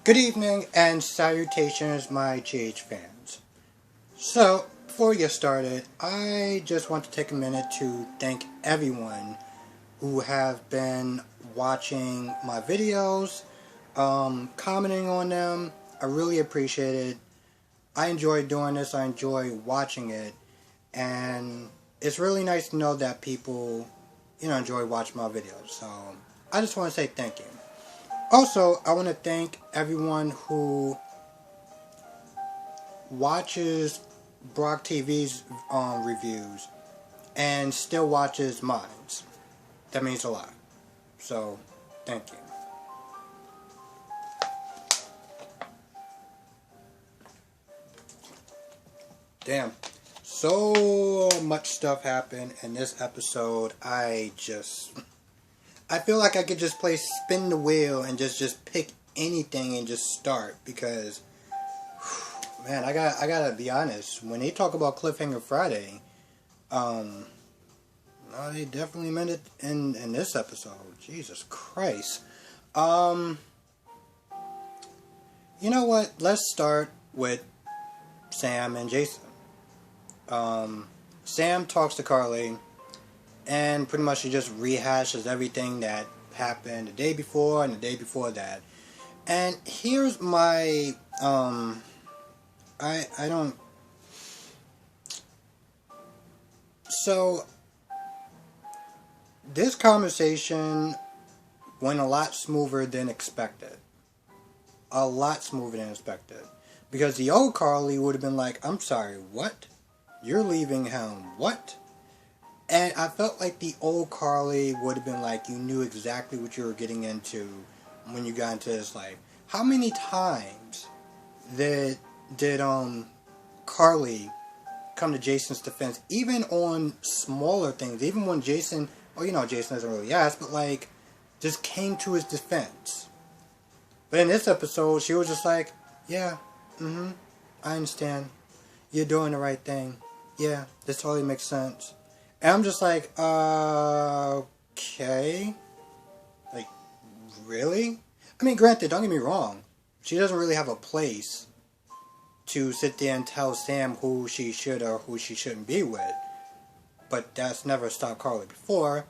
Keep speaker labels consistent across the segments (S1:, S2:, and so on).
S1: Good evening and salutations, my GH fans. So, before we get started, I just want to take a minute to thank everyone who have been watching my videos, commenting on them. I really appreciate it. I enjoy doing this, I enjoy watching it, and it's really nice to know that people, enjoy watching my videos. So, I just want to say thank you. Also, I want to thank everyone who watches Brock TV's reviews and still watches mine. That means a lot. So, thank you. Damn. So much stuff happened in this episode. I feel like I could just play spin the wheel and just pick anything and just start because, man, I gotta be honest. When they talk about Cliffhanger Friday, no, they definitely meant it in this episode. Jesus Christ. You know what? Let's start with Sam and Jason. Sam talks to Carly. And pretty much she just rehashes everything that happened the day before and the day before that. And here's my, I don't, so, this conversation went a lot smoother than expected. A lot smoother than expected. Because the old Carly would have been like, I'm sorry, what? You're leaving him, what? And I felt like the old Carly would have been like, you knew exactly what you were getting into when you got into this life. How many times did Carly come to Jason's defense, even on smaller things, even when Jason, Jason doesn't really ask, but like, just came to his defense. But in this episode, she was just like, yeah, I understand. You're doing the right thing. Yeah, this totally makes sense. And I'm just like, okay. Like, really? I mean, granted, don't get me wrong. She doesn't really have a place to sit there and tell Sam who she should or who she shouldn't be with. But that's never stopped Carly before.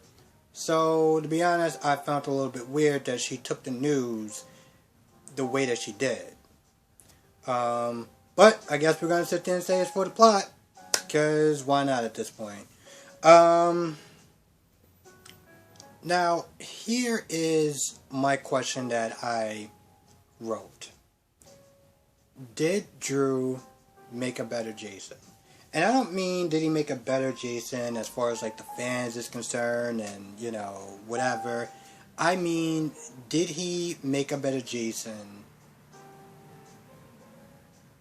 S1: So, to be honest, I found it a little bit weird that she took the news the way that she did. But I guess we're going to sit there and say it's for the plot. Because why not at this point? Now, here is my question that I wrote. Did Drew make a better Jason? And I don't mean did he make a better Jason as far as like the fans is concerned and, whatever. I mean, did he make a better Jason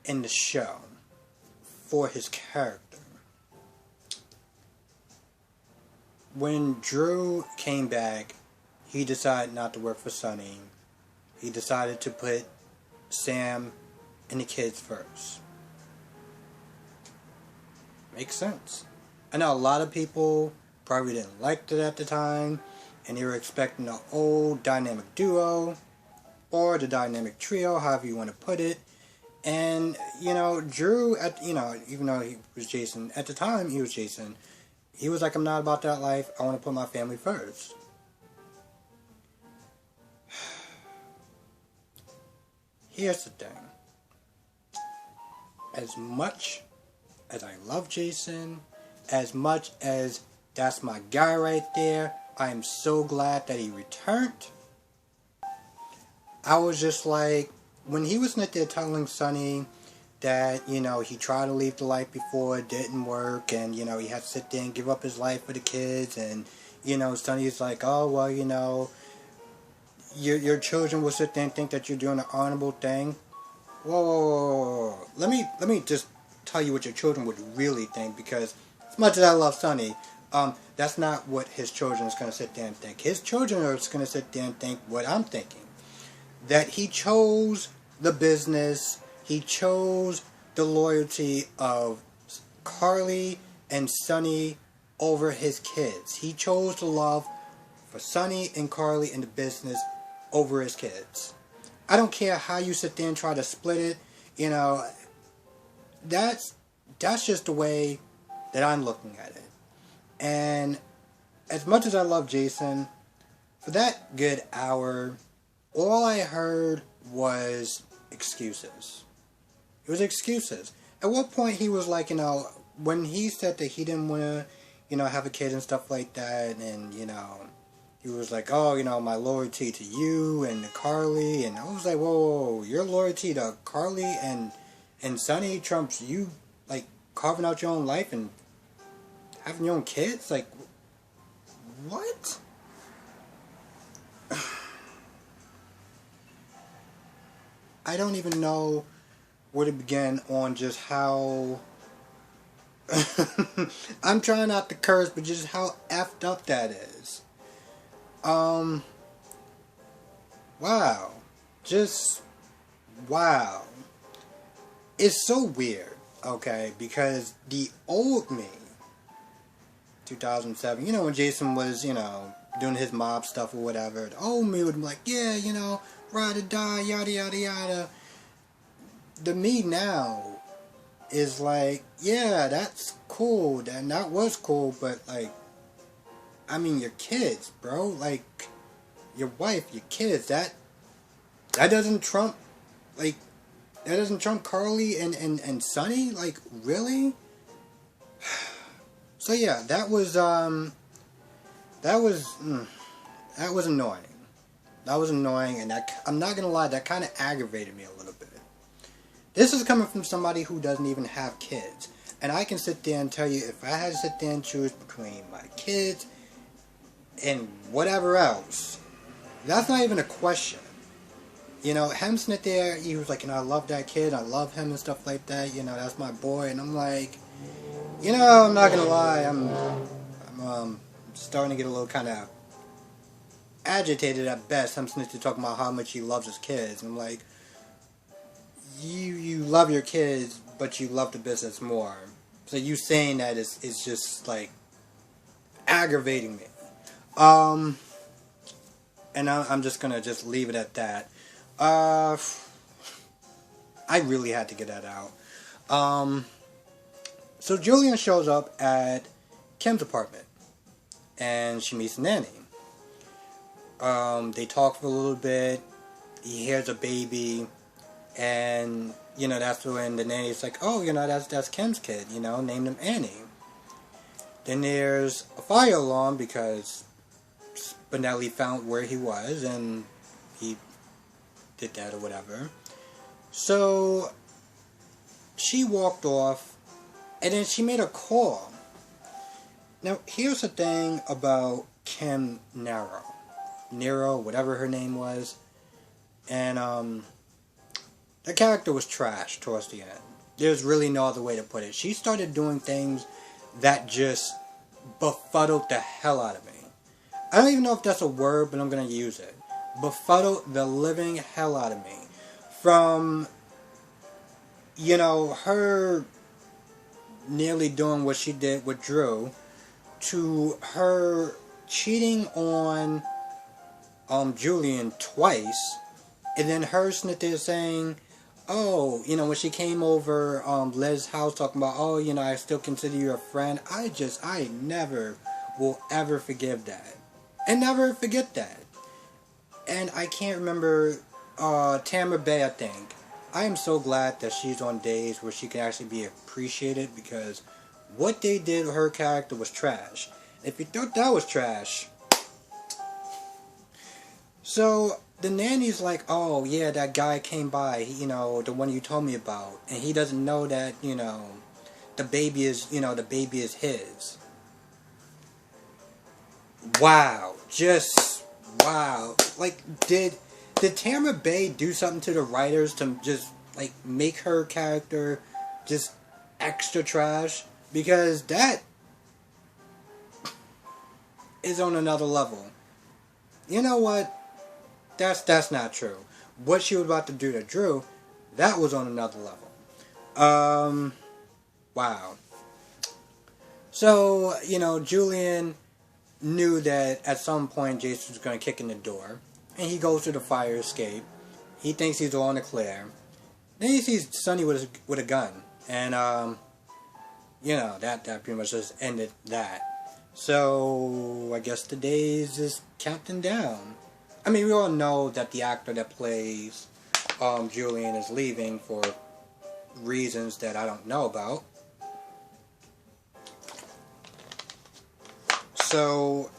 S1: in the show for his character? When Drew came back, he decided not to work for Sonny. He decided to put Sam and the kids first. Makes sense. I know a lot of people probably didn't like it at the time, and they were expecting the old dynamic duo, or the dynamic trio, however you want to put it. And, Drew, even though he was Jason, at the time he was Jason, he was like, I'm not about that life. I want to put my family first. Here's the thing. As much as I love Jason, as much as that's my guy right there, I am so glad that he returned. I was just like, when he was there telling Sonny that, he tried to leave the life before, it didn't work, and, he had to sit there and give up his life for the kids, and, Sonny's like, oh, well, your children will sit there and think that you're doing an honorable thing. Whoa. Let me just tell you what your children would really think, because as much as I love Sonny, that's not what his children is going to sit there and think. His children are just going to sit there and think what I'm thinking. That he chose the business, he chose the loyalty of Carly and Sonny over his kids. He chose the love for Sonny and Carly in the business over his kids. I don't care how you sit there and try to split it. You know, that's just the way that I'm looking at it. And as much as I love Jason, for that good hour, all I heard was excuses. It was excuses. At what point he was like, when he said that he didn't want to, have a kid and stuff like that, and, he was like, oh, my loyalty to you and to Carly, and I was like, whoa, your loyalty to Carly and Sonny trumps you, like, carving out your own life and having your own kids? Like, what? I don't even know where to begin on just how I'm trying not to curse, but just how effed up that is. Wow. Just wow. It's so weird, okay, because the old me, 2007, when Jason was, doing his mob stuff or whatever, the old me would be like, yeah, ride or die, yada yada yada. The me now is like, yeah, that's cool, and that was cool, but like, I mean, your kids, bro, like, your wife, your kids, that doesn't trump, like, that doesn't trump Carly and Sonny, like, really? So yeah, that was annoying. That was annoying, and I'm not gonna lie, that kind of aggravated me a little bit. This is coming from somebody who doesn't even have kids. And I can sit there and tell you, if I had to sit there and choose between my kids and whatever else, that's not even a question. Him sitting there, he was like, I love that kid, I love him and stuff like that, that's my boy. And I'm like, I'm not gonna lie, I'm starting to get a little kind of agitated at best. I'm sitting there talking about how much he loves his kids. And I'm like, you love your kids, but you love the business more. So you saying that is just like aggravating me. And I'm just gonna leave it at that. I really had to get that out. So Julian shows up at Kim's apartment, and she meets Nanny. They talk for a little bit. He hears a baby. And, that's when the nanny's like, oh, that's Kim's kid, named him Annie. Then there's a fire alarm because Spinelli found where he was and he did that or whatever. So she walked off and then she made a call. Now, here's the thing about Kim Nero, whatever her name was. And, the character was trash towards the end. There's really no other way to put it. She started doing things that just befuddled the hell out of me. I don't even know if that's a word, but I'm going to use it. Befuddled the living hell out of me. From, her nearly doing what she did with Drew, to her cheating on Julian twice, and then her sitting there saying, oh, when she came over Liz's house talking about, oh, I still consider you a friend. I never will ever forgive that. And never forget that. And I can't remember, Tamra Bay, I think. I am so glad that she's on days where she can actually be appreciated, because what they did with her character was trash. If you thought that was trash. So the nanny's like, oh, yeah, that guy came by, the one you told me about, and he doesn't know that, the baby is his. Wow. Just, wow. Like, did Tamra Bay do something to the writers to just, like, make her character just extra trash? Because that is on another level. You know what? That's not true. What she was about to do to Drew, that was on another level. Wow. So, Julian knew that at some point Jason was going to kick in the door. And he goes to the fire escape. He thinks he's all in the clear. Then he sees Sonny with a gun, and you know, that pretty much just ended that. So I guess the days is counting down. I mean, we all know that the actor that plays Julian is leaving for reasons that I don't know about. So,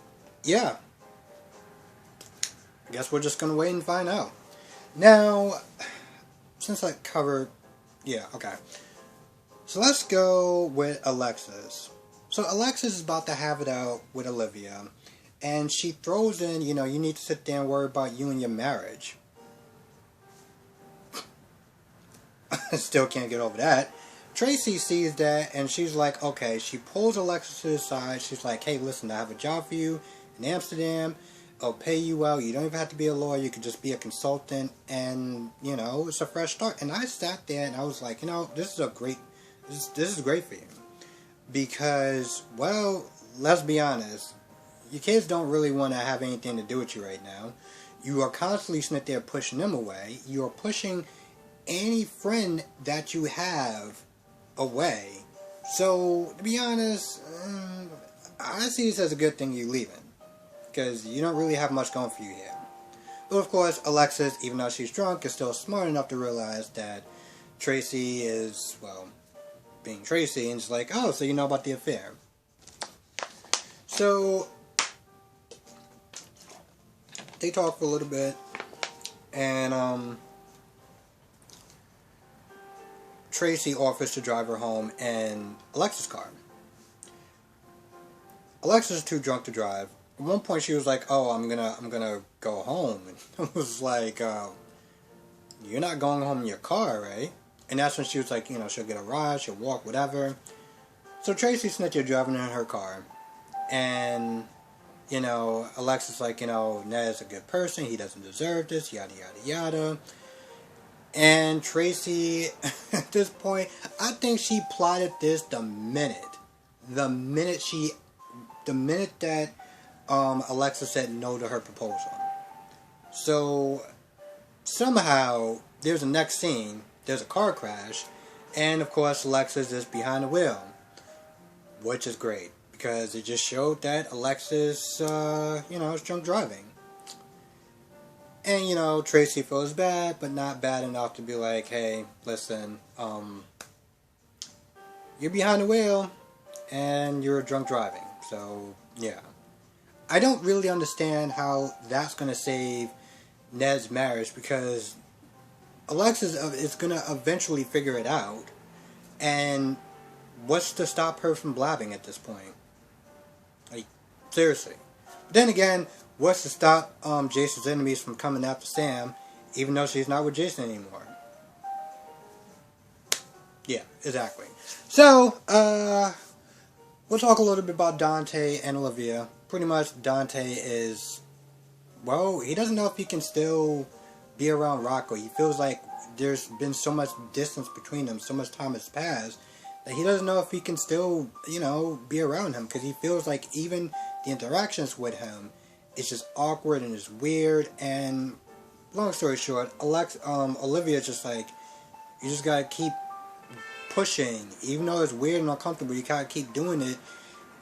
S1: yeah. I guess we're just gonna wait and find out. Now, since I covered... Yeah, okay. So let's go with Alexis. So Alexis is about to have it out with Olivia. And she throws in, you know, you need to sit there and worry about you and your marriage. I still can't get over that. Tracy sees that and she's like, okay, she pulls Alexis to the side. She's like, hey, listen, I have a job for you in Amsterdam. I'll pay you well. You don't even have to be a lawyer. You can just be a consultant. And, you know, it's a fresh start. And I sat there and I was like, you know, this is great for you. Because, well, let's be honest. Your kids don't really want to have anything to do with you right now. You are constantly sitting there pushing them away. You are pushing any friend that you have away. So, to be honest, I see this as a good thing you leaving. Because you don't really have much going for you here. But of course, Alexis, even though she's drunk, is still smart enough to realize that Tracy is, well, being Tracy, and she's like, oh, so you know about the affair. So, they talk for a little bit, and Tracy offers to drive her home in Alexis' car. Alexis is too drunk to drive. At one point, she was like, "Oh, I'm gonna go home," and I was like, "You're not going home in your car, right?" And that's when she was like, you know, she'll get a ride, she'll walk, whatever. So Tracy's sitting there driving in her car, and you know, Alexis like, you know, Ned's a good person, he doesn't deserve this, yada yada yada. And Tracy, at this point, I think she plotted this the minute that Alexis said no to her proposal. So somehow there's a next scene, there's a car crash, and of course Alexis is behind the wheel, which is great because it just showed that Alexis, you know, is drunk driving. And, you know, Tracy feels bad, but not bad enough to be like, hey, listen, you're behind the wheel, and you're drunk driving. So, yeah. I don't really understand how that's going to save Ned's marriage, because Alexis is going to eventually figure it out. And what's to stop her from blabbing at this point? Like, seriously. But then again, what's to stop Jason's enemies from coming after Sam, even though she's not with Jason anymore? Yeah, exactly. So, we'll talk a little bit about Dante and Olivia. Pretty much, Dante is, well, he doesn't know if he can still be around Rocco. He feels like there's been so much distance between them, so much time has passed, that he doesn't know if he can still, you know, be around him. Because he feels like even the interactions with him, it's just awkward and it's weird. And long story short, Olivia's just like, you just gotta keep pushing, even though it's weird and uncomfortable. You gotta keep doing it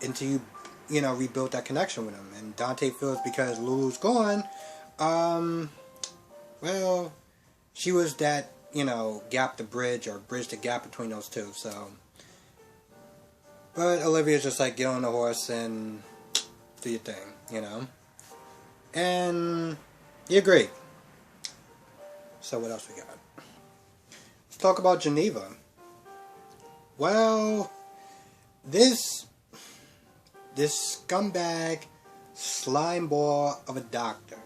S1: until you know, rebuild that connection with him. And Dante feels because Lulu's gone, well, she was that, you know, gap the bridge, or bridge the gap between those two. So, but Olivia's just like, get on the horse and do your thing, you know. And you agree. So what else we got? Let's talk about Geneva. Well, this scumbag slime ball of a doctor.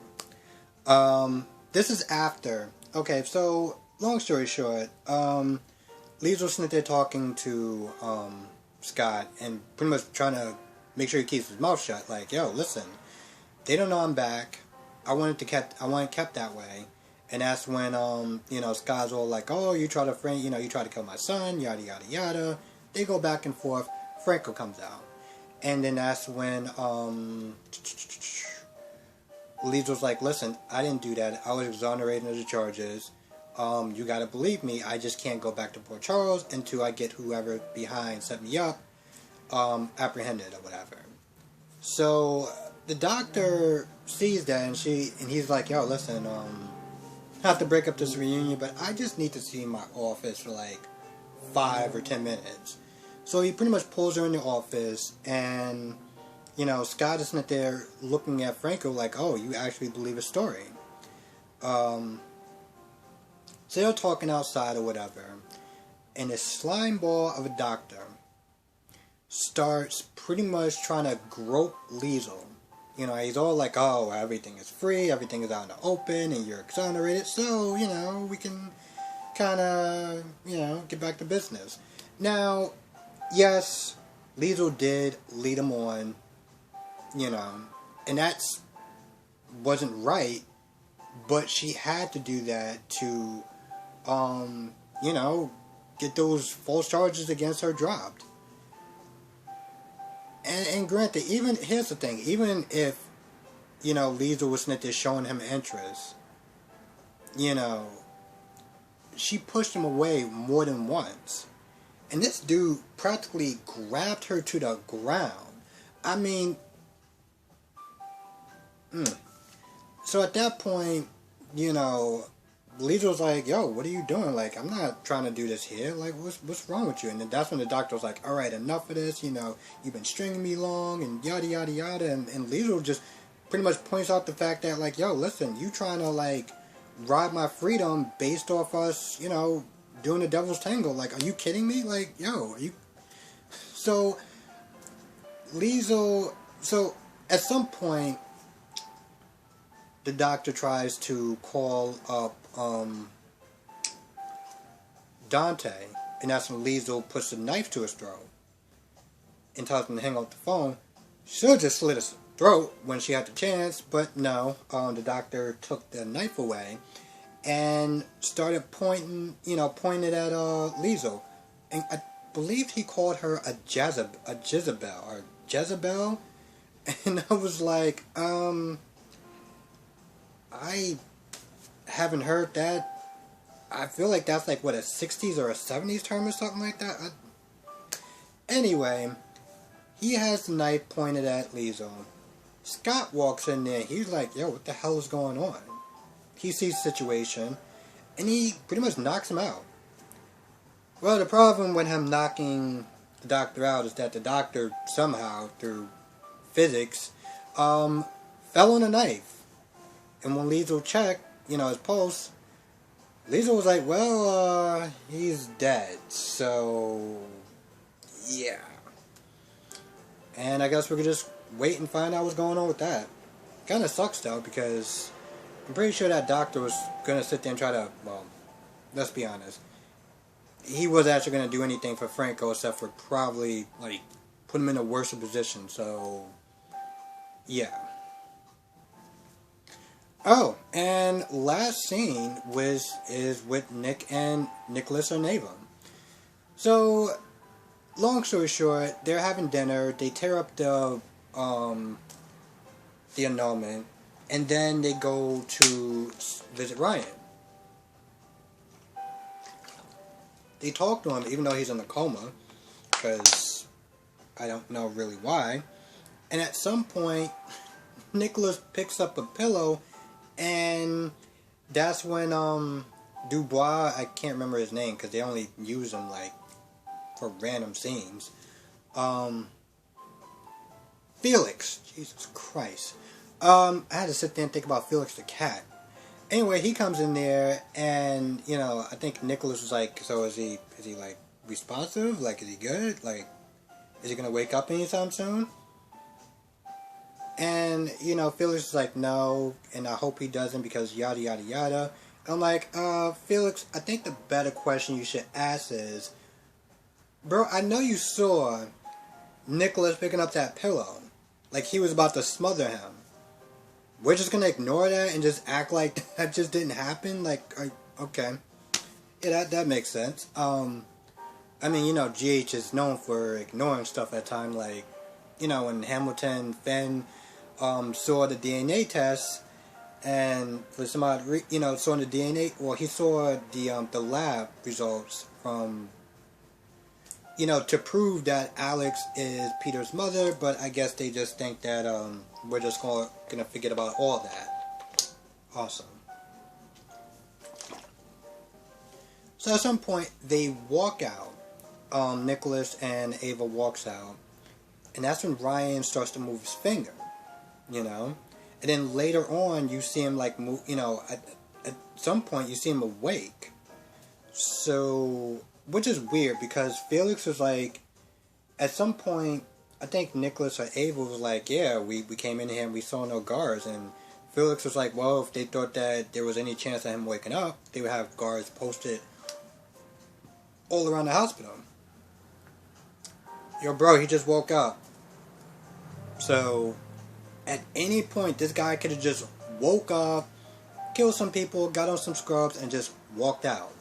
S1: This is after. Okay, so long story short, Lee's sitting there talking to Scott and pretty much trying to make sure he keeps his mouth shut. Like, yo, listen. They don't know I'm back. I want it kept that way. And that's when, you know, Scott's all like, oh, you try to kill my son, yada, yada, yada. They go back and forth. Franco comes out. And then that's when, Liesel's like, listen, I didn't do that. I was exonerated of the charges. You gotta believe me. I just can't go back to Port Charles until I get whoever behind set me up apprehended or whatever. So the doctor sees that, and he's like, yo, listen, I have to break up this reunion, but I just need to see my office for like 5 or 10 minutes. So he pretty much pulls her in the office, and Scott is not there looking at Franco like, oh, you actually believe a story. So they're talking outside or whatever, and this slime ball of a doctor starts pretty much trying to grope Liesel. He's all like, oh, everything is free, everything is out in the open, and you're exonerated, so, we can kind of, get back to business. Now, yes, Liesel did lead him on, and that's wasn't right, but she had to do that to, get those false charges against her dropped. And granted, here's the thing, even if, Liesel was not there showing him interest, she pushed him away more than once. And this dude practically grabbed her to the ground. I mean, So at that point, Liesel's like, yo, what are you doing? Like, I'm not trying to do this here. Like, what's wrong with you? And then that's when the doctor was like, all right, enough of this. You've been stringing me along and yada, yada, yada. And Liesel just pretty much points out the fact that, like, yo, listen, you trying to, like, rob my freedom based off us, doing the devil's tango. Like, are you kidding me? Like, yo, are you... So, Liesel... So, at some point, the doctor tries to call up Dante, and that's when Liesel puts a knife to his throat and tells him to hang up the phone. She should have just slit his throat when she had the chance, but no, the doctor took the knife away and started pointing it at Liesel, and I believe he called her a Jezebel, and I was like, I haven't heard that. I feel like that's like, what, a 60s or a 70s term or something like that? Anyway, he has the knife pointed at Liesel. Scott walks in there. He's like, yo, what the hell is going on? He sees the situation, and he pretty much knocks him out. Well, the problem with him knocking the doctor out is that the doctor somehow, through physics, fell on a knife. And when Liesel checked, his pulse, Liesel was like, well, he's dead. So, yeah. And I guess we could just wait and find out what's going on with that. Kind of sucks, though, because I'm pretty sure that doctor was going to sit there and try to, well, let's be honest. He was actually going to do anything for Franco except for probably, like, put him in a worse position. So, yeah. Oh, and last scene is with Nick and Nicholas Oneva. So, long story short, they're having dinner. They tear up the annulment, and then they go to visit Ryan. They talk to him, even though he's in a coma, because I don't know really why. And at some point, Nicholas picks up a pillow. And that's when Dubois, I can't remember his name because they only use him like for random scenes. Felix, Jesus Christ. I had to sit there and think about Felix the cat. Anyway, he comes in there, and I think Nicholas was like, so is he like responsive? Like, is he good? Like, is he gonna wake up anytime soon? And, Felix is like, no, and I hope he doesn't because yada, yada, yada. I'm like, Felix, I think the better question you should ask is, bro, I know you saw Nicholas picking up that pillow. Like, he was about to smother him. We're just gonna ignore that and just act like that just didn't happen? Like, okay. Yeah, that makes sense. I mean, GH is known for ignoring stuff at times, like, when Hamilton, Finn, saw the DNA test, and for some odd saw the DNA. Well, he saw the lab results from to prove that Alex is Peter's mother, but I guess they just think that we're just gonna forget about all that. Awesome. So at some point they walk out. Nicholas and Ava walks out, and that's when Ryan starts to move his finger. And then later on you see him like move. At some point you see him awake. So. Which is weird because Felix was like, at some point, I think Nicholas or Ava was like, yeah, we came in here and we saw no guards. And Felix was like, well, if they thought that there was any chance of him waking up, they would have guards posted all around the hospital. Yo, bro, he just woke up. So, at any point, this guy could have just woke up, killed some people, got on some scrubs, and just walked out.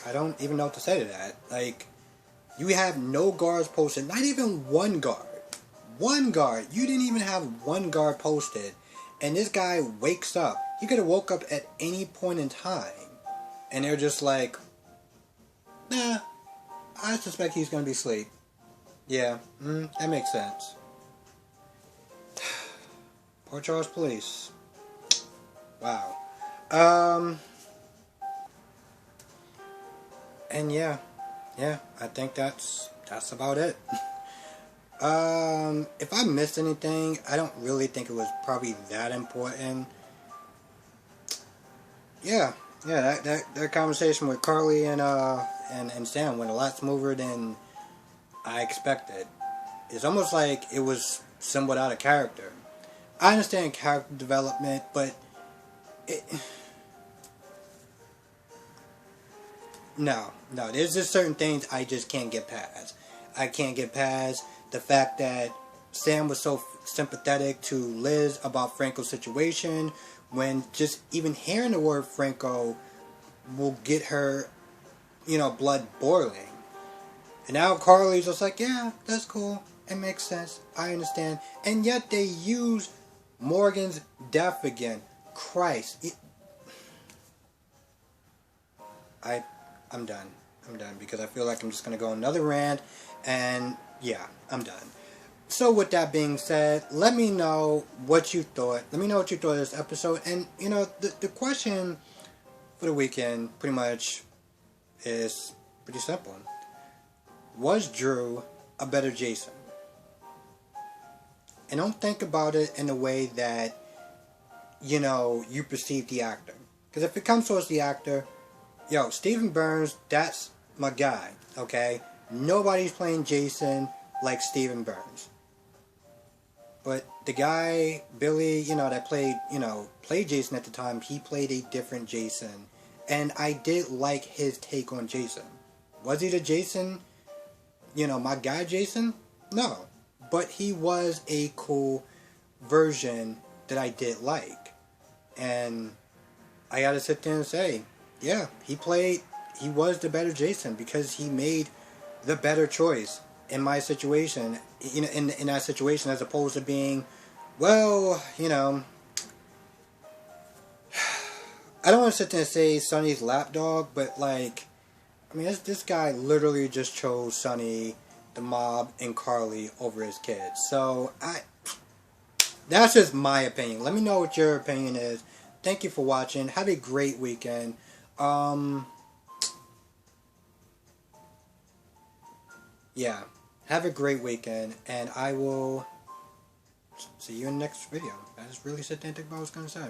S1: I don't even know what to say to that. Like, you have no guards posted. Not even one guard. One guard. You didn't even have one guard posted. And this guy wakes up. He could have woke up at any point in time. And they're just like, nah, I suspect he's going to be asleep. Yeah, that makes sense. Port Charles Police. Wow. And yeah, I think that's about it. If I missed anything, I don't really think it was probably that important. Yeah, that conversation with Carly and Sam went a lot smoother than I expected. It's almost like it was somewhat out of character. I understand character development, but No, there's just certain things I just can't get past. I can't get past the fact that Sam was so sympathetic to Liz about Franco's situation, when just even hearing the word Franco will get her, blood boiling. And now Carly's just like, yeah, that's cool. It makes sense. I understand. And yet they use Morgan's death again. Christ. I'm done because I feel like I'm just going to go another rant, and yeah, I'm done. So with that being said, let me know what you thought. Let me know what you thought of this episode, and the question for the weekend pretty much is pretty simple. Was Drew a better Jason? And don't think about it in a way that you perceive the actor, because if it comes towards the actor, Stephen Burns, that's my guy, okay? Nobody's playing Jason like Stephen Burns. But the guy, Billy, that played Jason at the time, he played a different Jason. And I did like his take on Jason. Was he the Jason, my guy Jason? No. But he was a cool version that I did like. And I gotta sit there and say, yeah, he was the better Jason because he made the better choice in my situation, in that situation, as opposed to being, well, I don't want to sit there and say Sonny's lapdog, but this guy literally just chose Sonny, the mob, and Carly over his kids. So that's just my opinion. Let me know what your opinion is. Thank you for watching. Have a great weekend. Yeah, have a great weekend, and I will see you in the next video. I just really sit there and think about what I was going to say.